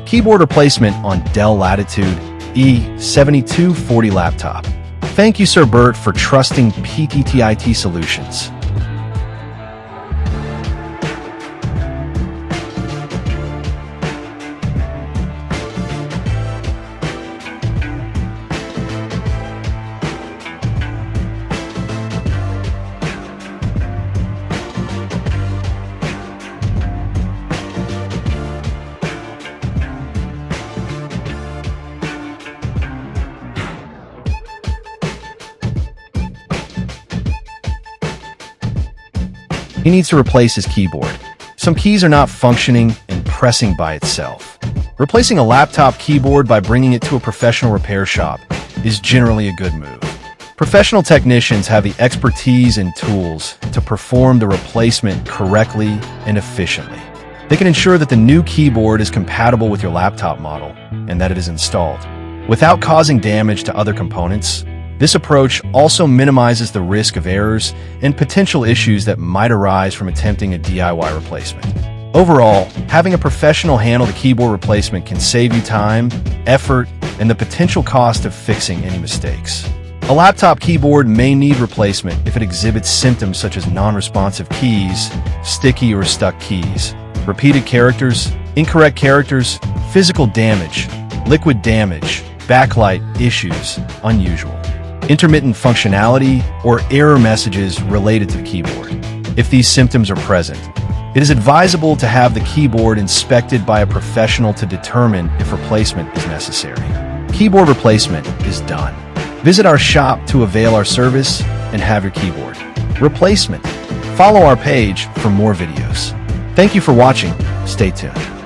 Keyboard replacement on Dell Latitude E7240 laptop. Thank you, Sir Bert, for trusting PTTIT Solutions. He needs to replace his keyboard. Some keys are not functioning and pressing by itself. Replacing a laptop keyboard by bringing it to a professional repair shop is generally a good move. Professional technicians have the expertise and tools to perform the replacement correctly and efficiently. They can ensure that the new keyboard is compatible with your laptop model and that it is installed without causing damage to other components. This approach also minimizes the risk of errors and potential issues that might arise from attempting a DIY replacement. Overall, having a professional handle the keyboard replacement can save you time, effort, and the potential cost of fixing any mistakes. A laptop keyboard may need replacement if it exhibits symptoms such as non-responsive keys, sticky or stuck keys, repeated characters, incorrect characters, physical damage, liquid damage, backlight issues, unusual, intermittent functionality, or error messages related to the keyboard. If these symptoms are present, it is advisable to have the keyboard inspected by a professional to determine if replacement is necessary. Keyboard replacement is done. Visit our shop to avail our service and have your keyboard replacement. Follow our page for more videos. Thank you for watching. Stay tuned.